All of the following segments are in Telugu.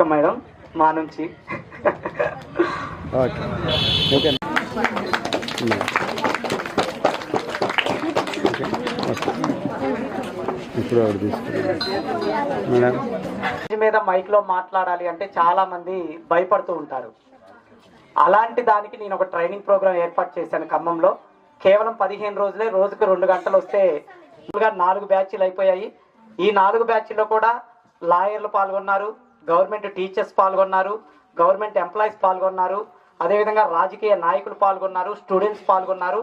వెల్కమ్ మేడం మా నుంచి. మీద మైక్ లో మాట్లాడాలి అంటే చాలా మంది భయపడుతూ ఉంటారు. అలాంటి దానికి నేను ఒక ట్రైనింగ్ ప్రోగ్రామ్ ఏర్పాటు చేశాను ఖమ్మంలో. కేవలం 15 రోజులే, రోజుకు 2 గంటలు వస్తే 4 బ్యాచ్లు అయిపోయాయి. ఈ 4 బ్యాచ్ల్లో కూడా లాయర్లు పాల్గొన్నారు, గవర్నమెంట్ టీచర్స్ పాల్గొన్నారు, గవర్నమెంట్ ఎంప్లాయీస్ పాల్గొన్నారు, అదేవిధంగా రాజకీయ నాయకులు పాల్గొన్నారు, స్టూడెంట్స్ పాల్గొన్నారు,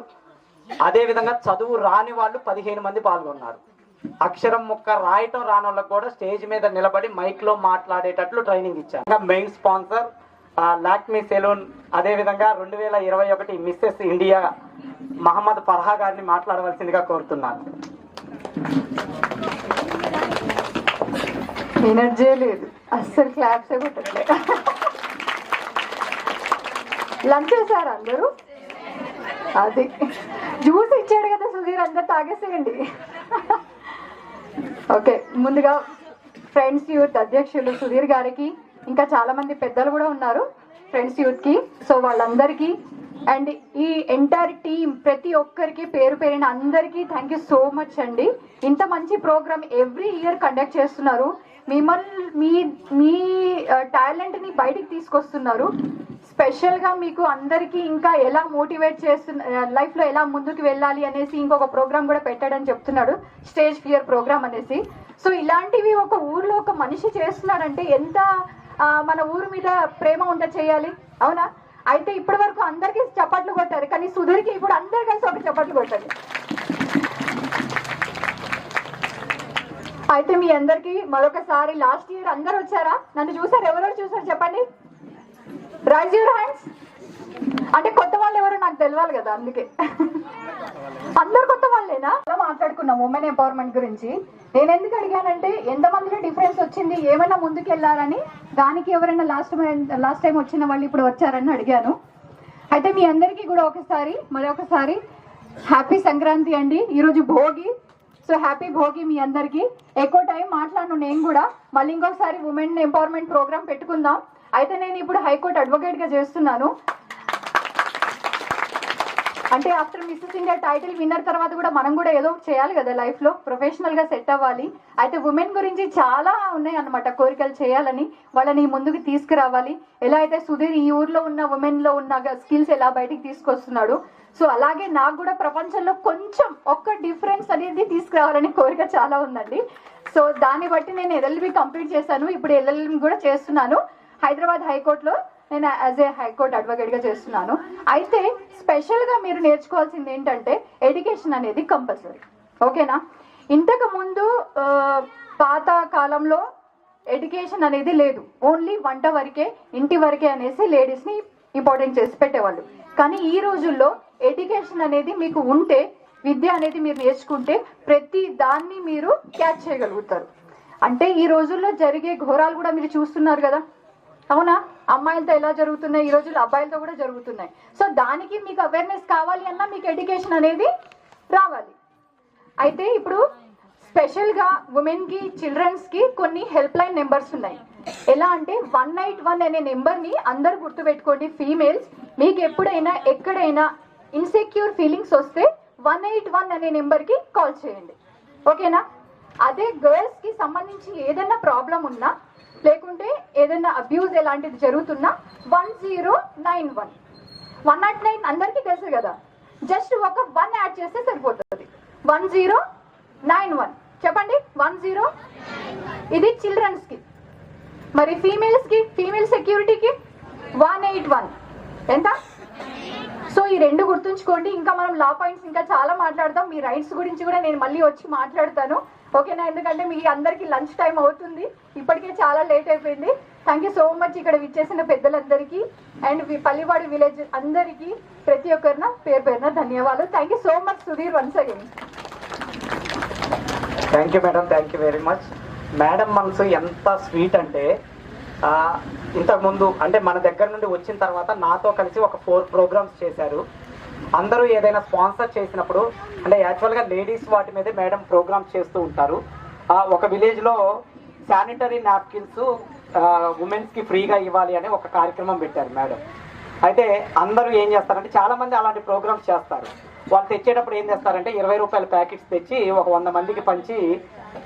అదేవిధంగా చదువు రాని వాళ్ళు 15 మంది పాల్గొన్నారు. అక్షరం ముక్క రాయటం రాని వాళ్ళకు కూడా స్టేజ్ మీద నిలబడి మైక్ లో మాట్లాడేటట్లు ట్రైనింగ్ ఇచ్చారు. మెయిన్ స్పాన్సర్ లాక్మీ సెలూన్, అదేవిధంగా 2021 మిస్సెస్ ఇండియా మహమ్మద్ ఫర్హా గారిని మాట్లాడవలసిందిగా కోరుతున్నాను. ఎనర్జీ లేదు, అస్సలు క్లాప్స్ కొట్టట్లే. లంచ్ చేశారు అందరూ? అది జ్యూస్ ఇచ్చాడు కదా సుధీర్, అందరు తాగేసేయండి. ఓకే, ముందుగా ఫ్రెండ్స్ యూత్ అధ్యక్షులు సుధీర్ గారికి, ఇంకా చాలా మంది పెద్దలు కూడా ఉన్నారు ఫ్రెండ్స్ యూత్ కి, సో వాళ్ళందరికీ అండ్ ఈ ఎంటైర్ టీం ప్రతి ఒక్కరికి పేరు పేరిన అందరికీ థ్యాంక్ యూ సో మచ్ అండి. ఇంత మంచి ప్రోగ్రామ్ ఎవ్రీ ఇయర్ కండక్ట్ చేస్తున్నారు. మిమ్మల్ని మీ టాలెంట్ ని బయటికి తీసుకొస్తున్నారు. స్పెషల్ గా మీకు అందరికి ఇంకా ఎలా మోటివేట్ లైఫ్ లో ఎలా ముందుకు వెళ్ళాలి అనేసి ఇంకొక ప్రోగ్రామ్ కూడా పెట్టాడని చెప్తున్నాడు, స్టేజ్ ఫియర్ ప్రోగ్రామ్ అనేసి. సో ఇలాంటివి ఒక ఊర్లో ఒక మనిషి చేస్తున్నాడంటే ఎంత మన ఊరు మీద ప్రేమ ఉంటే చేయాలి, అవునా? అయితే ఇప్పటి వరకు అందరికి చప్పట్లు కొట్టారు, కానీ సుధీర్కి ఇప్పుడు అందరు కలిసి ఒక చప్పట్లు కొట్టారు. అయితే మీ అందరికి మరొకసారి, లాస్ట్ ఇయర్ అందరు వచ్చారా? నన్ను చూసారు? ఎవరెవరు చూసారు చెప్పండి, రైజ్ యువర్ హ్యాండ్స్. అంటే కొత్త వాళ్ళు ఎవరో నాకు తెలియాలి కదా, అందుకే. అందరు కొత్త వాళ్ళేనా? అలా మాట్లాడుకున్నాం ఉమెన్ ఎంపవర్మెంట్ గురించి. నేను ఎందుకు అడిగానంటే ఎంతమందిలో డిఫరెన్స్ వచ్చింది, ఏమైనా ముందుకు వెళ్ళారని. దానికి ఎవరైనా లాస్ట్ టైం వచ్చిన వాళ్ళు ఇప్పుడు వచ్చారని అడిగాను. అయితే మీ అందరికీ కూడా మరొకసారి హ్యాపీ సంక్రాంతి అండి. ఈరోజు భోగి, సో హ్యాపీ భోగి మీ అందరికీ. ఎక్కువ టైం మాట్లాడను నేను కూడా, మళ్ళీ ఇంకొకసారి ఉమెన్ ఎంపవర్మెంట్ ప్రోగ్రామ్ పెట్టుకుందాం. అయితే నేను ఇప్పుడు హైకోర్టు అడ్వకేట్ గా చేస్తున్నాను. అంటే after Mrs India title winner తర్వాత కూడా మనం కూడా ఏదో చేయాలి కదా లైఫ్ లో, ప్రొఫెషనల్ గా సెట్ అవ్వాలి. అయితే ఉమెన్ గురించి చాలా ఉన్నాయి అన్నమాట కోరికలు చేయాలని, వాళ్ళని ముందుకు తీసుకురావాలి. ఎలా అయితే సుధీర్ ఈ ఊర్లో ఉన్న ఉమెన్ లో ఉన్న స్కిల్స్ ఎలా బయటికి తీసుకొస్తున్నాడు, సో అలాగే నాకు కూడా ప్రపంచంలో కొంచెం ఒక్క డిఫరెన్స్ అనేది తీసుకురావాలని కోరిక చాలా ఉందండి. సో దాన్ని బట్టి నేను ఎల్ఎల్బి కంప్లీట్ చేశాను, ఇప్పుడు ఎల్ఎల్బి కూడా చేస్తున్నాను. హైదరాబాద్ హైకోర్టులో నేను యాజ్ ఏ హైకోర్టు అడ్వకేట్ గా చేస్తున్నాను. అయితే స్పెషల్ గా మీరు నేర్చుకోవాల్సింది ఏంటంటే ఎడ్యుకేషన్ అనేది కంపల్సరీ, ఓకేనా? ఇంతకు ముందు పాత కాలంలో ఎడ్యుకేషన్ అనేది లేదు, ఓన్లీ వంట వరకే, ఇంటి వరకే అనేసి లేడీస్ ని ఇంపార్టెంట్ చేసి పెట్టేవాళ్ళు. కానీ ఈ రోజుల్లో ఎడ్యుకేషన్ అనేది మీకు ఉంటే, విద్య అనేది మీరు నేర్చుకుంటే ప్రతి దాన్ని మీరు క్యాచ్ చేయగలుగుతారు. అంటే ఈ రోజుల్లో జరిగే ఘోరాలు కూడా మీరు చూస్తున్నారు కదా, అవునా? అమ్మాయిలతో ఎలా జరుగుతున్నాయి, ఈ రోజుల్లో అబ్బాయిలతో కూడా జరుగుతున్నాయి. సో దానికి మీకు అవేర్నెస్ కావాలి అన్నా మీకు ఎడ్యుకేషన్ అనేది రావాలి. అయితే ఇప్పుడు స్పెషల్ గా ఉమెన్ కి, చిల్డ్రన్స్ కి కొన్ని హెల్ప్ లైన్ నెంబర్స్ ఉన్నాయి. ఎలా అంటే 191 అనే నెంబర్ ని అందరు గుర్తుపెట్టుకోండి. ఫీమేల్స్ మీకు ఎప్పుడైనా ఎక్కడైనా ఇన్సెక్యూర్ ఫీలింగ్స్ వస్తే 181 అనే నెంబర్ కి కాల్ చేయండి, ఓకేనా? అదే గర్ల్స్ కి సంబంధించి ఏదైనా ప్రాబ్లం ఉన్నా, లేకుంటే ఏదైనా అబ్యూజ్ ఎలాంటిది జరుగుతున్నా 1091. 109 అందరికీ తెలుసు కదా, జస్ట్ ఒక 1 యాడ్ చేస్తే సరిపోతుంది. 1091 చెప్పండి, 10. ఇది చిల్డ్రన్స్ కి. మరి ఫీమేల్స్ కి, ఫీమేల్ సెక్యూరిటీకి 181 ఎంత? సో ఈ రెండు గుర్తుంచుకోండి. ఇంకా మనం లా పాయింట్స్ ఇంకా చాలా మాట్లాడతాం, మీ రైట్స్ గురించి కూడా నేను మళ్ళీ వచ్చి మాట్లాడతాను, ఓకేనా? ఎందుకంటే మీ అందరికి లంచ్ టైం అవుతుంది, ఇప్పటికే చాలా లేట్ అయిపోయింది. థ్యాంక్ యూ సో మచ్ ఇక్కడ విచ్చేసిన పెద్దలందరికీ అండ్ పల్లివాడి విలేజ్ అందరికీ ప్రతి ఒక్కరిన పేరున ధన్యవాదాలు. Thank you so much Sudheer, once again. Thank you madam, thank you very much. Madam మనసు ఎంత స్వీట్ అంటే, ఇంతకుముందు అంటే మన దగ్గర నుండి వచ్చిన తర్వాత నాతో కలిసి ఒక 4 ప్రోగ్రామ్స్ చేశారు. అందరూ ఏదైనా స్పాన్సర్ చేసినప్పుడు, అంటే యాక్చువల్గా లేడీస్ వాటి మీదే మేడం ప్రోగ్రామ్స్ చేస్తూ ఉంటారు. ఒక విలేజ్లో శానిటరీ నాప్కిన్స్ ఉమెన్స్ కి ఫ్రీగా ఇవ్వాలి అని ఒక కార్యక్రమం పెట్టారు మేడం. అయితే అందరూ ఏం చేస్తారంటే చాలా మంది అలాంటి ప్రోగ్రామ్స్ చేస్తారు. వాళ్ళు తెచ్చేటప్పుడు ఏం చేస్తారంటే 20 రూపాయల ప్యాకెట్స్ తెచ్చి ఒక 100 మందికి పంచి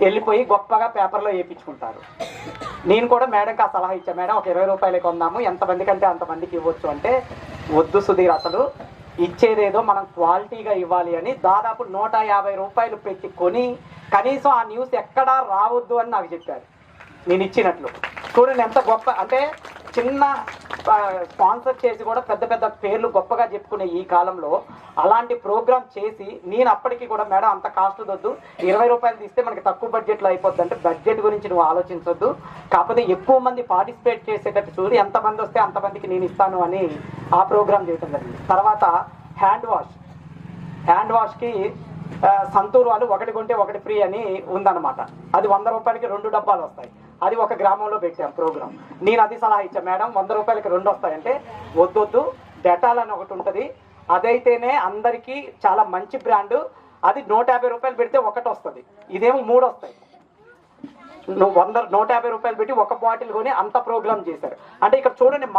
వెళ్ళిపోయి గొప్పగా పేపర్లో వేయించుకుంటారు. నేను కూడా మేడంకి ఆ సలహా ఇచ్చాను, మేడం ఒక 20 రూపాయలకి కొందాము, ఎంతమందికి అంటే అంతమందికి ఇవ్వచ్చు అంటే, వద్దు సుధీర్, అసలు ఇచ్చేదేదో మనం క్వాలిటీగా ఇవ్వాలి అని దాదాపు 150 రూపాయలు పెట్టి కొని కనీసం ఆ న్యూస్ ఎక్కడా రావద్దు అని నాకు చెప్పారు నేను ఇచ్చినట్లు. చూడండి ఎంత గొప్ప, అంటే చిన్న స్పాన్సర్ చేసి కూడా పెద్ద పెద్ద పేర్లు గొప్పగా చెప్పుకునే ఈ కాలంలో అలాంటి ప్రోగ్రామ్ చేసి, నేను అప్పటికి కూడా మేడం అంత కాస్ట్ వద్దు, 20 రూపాయలు తీస్తే మనకి తక్కువ బడ్జెట్లో అయిపోద్ది అంటే, బడ్జెట్ గురించి నువ్వు ఆలోచించొద్దు, కాకపోతే ఎక్కువ మంది పార్టిసిపేట్ చేసేటట్టు చూడు, ఎంతమంది వస్తే అంతమందికి నేను ఇస్తాను అని ఆ ప్రోగ్రామ్ చేయడం జరిగింది. తర్వాత హ్యాండ్ వాష్కి సంతూర్ వాళ్ళు ఒకటి కొంటే ఒకటి ఫ్రీ అని ఉందన్నమాట. అది 100 రూపాయలకి 2 డబ్బాలు వస్తాయి. అది ఒక గ్రామంలో పెట్టాం ప్రోగ్రామ్. నేను అది సలహా ఇచ్చా, మేడం 100 రూపాయలకి 2 వస్తాయంటే, వద్దొద్దు, డెటాల్ అని ఒకటి ఉంటుంది, అదైతేనే అందరికీ చాలా మంచి బ్రాండు, అది 150 రూపాయలు పెడితే ఒకటి వస్తుంది, ఇదేమో 3 వస్తాయి. నువ్వు 150 రూపాయలు పెట్టి ఒక బాటిల్ కొని అంత ప్రోగ్రామ్ చేశారు. అంటే ఇక్కడ చూడండి,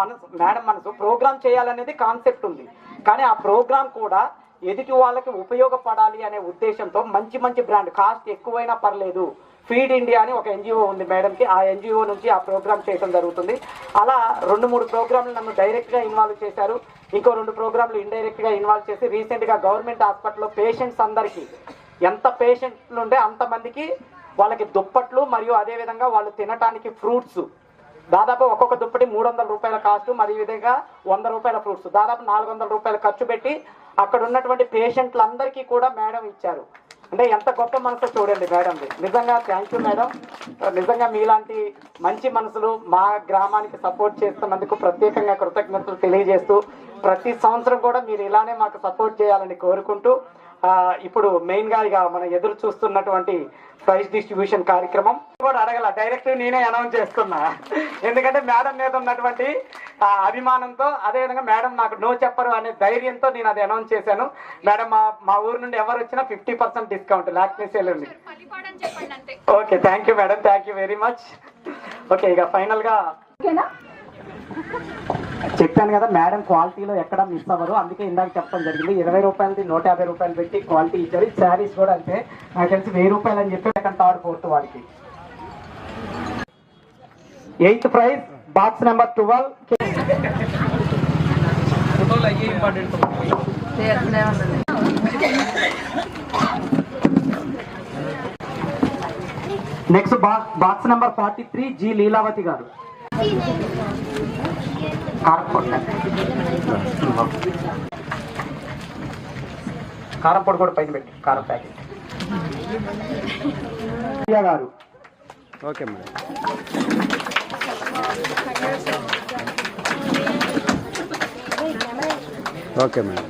మేడం మనసు ప్రోగ్రామ్ చేయాలనేది కాన్సెప్ట్ ఉంది, కానీ ఆ ప్రోగ్రామ్ కూడా ఎదుటి వాళ్ళకి ఉపయోగపడాలి అనే ఉద్దేశంతో మంచి మంచి బ్రాండ్, కాస్ట్ ఎక్కువైనా పర్లేదు, ఫీడ్ ఇండియా అని ఒక ఎన్జిఓ ఉంది మేడంకి, ఆ ఎన్జిఓ నుంచి ఆ ప్రోగ్రామ్ చేయడం జరుగుతుంది. అలా 2-3 ప్రోగ్రాంలు నన్ను డైరెక్ట్గా ఇన్వాల్వ్ చేశారు, ఇంకో 2 ప్రోగ్రాంలు ఇండైరెక్ట్గా ఇన్వాల్వ్ చేసి, రీసెంట్గా గవర్నమెంట్ హాస్పిటల్లో పేషెంట్స్ అందరికీ, ఎంత పేషెంట్లు ఉంటే అంతమందికి వాళ్ళకి దుప్పట్లు మరియు అదేవిధంగా వాళ్ళు తినటానికి ఫ్రూట్స్, దాదాపు ఒక్కొక్క దుప్పటి 300 రూపాయల కాస్ట్, మరి ఈ విధంగా 100 రూపాయల ఫ్రూట్స్, దాదాపు 400 రూపాయలు ఖర్చు పెట్టి అక్కడ ఉన్నటువంటి పేషెంట్లందరికీ కూడా మేడం ఇచ్చారు. అంటే ఎంత గొప్ప మనసు చూడండి మేడంది. నిజంగా థ్యాంక్ యూ మేడం. నిజంగా మీలాంటి మంచి మనసులు మా గ్రామానికి సపోర్ట్ చేస్తున్నందుకు ప్రత్యేకంగా కృతజ్ఞతలు తెలియజేస్తూ, ప్రతి సంవత్సరం కూడా మీరు ఇలానే మాకు సపోర్ట్ చేయాలని కోరుకుంటూ, ఇప్పుడు మెయిన్గా ఇక మనం ఎదురు చూస్తున్నటువంటి ప్రైజ్ డిస్ట్రిబ్యూషన్ కార్యక్రమం కూడా అడగల, డైరెక్ట్ నేనే అనౌన్స్ చేస్తున్నా, ఎందుకంటే మేడం మీద ఉన్నటువంటి అభిమానంతో, అదేవిధంగా మేడం నాకు నో చెప్పరు అనే ధైర్యంతో నేను అది అనౌన్స్ చేశాను. మేడం మా ఊరు నుండి ఎవరు వచ్చినా 50% డిస్కౌంట్ లాక్మీ సేల్ ఉంది. Okay, thank you madam, thank you very much. Okay, ఇక ఫైనల్గా చెప్పాను కదా, మేడం క్వాలిటీలో ఎక్కడ మిస్ అవ్వరు, అందుకే ఇందాక చెప్పడం జరిగింది. 20 రూపాయలది 150 రూపాయలు పెట్టి క్వాలిటీ ఇచ్చారు. శారీస్ కూడా అంతే, నాకు తెలిసి 1000 రూపాయలు అని చెప్పి 2nd, 3rd, 4th వాడికి. 8th prize box number 12. Next box number 43 G Leelavathi గారు. కారం పొడి కూడా పైన పెట్టి, కారం ప్యాకెట్ గారు. Okay madam. Okay madam.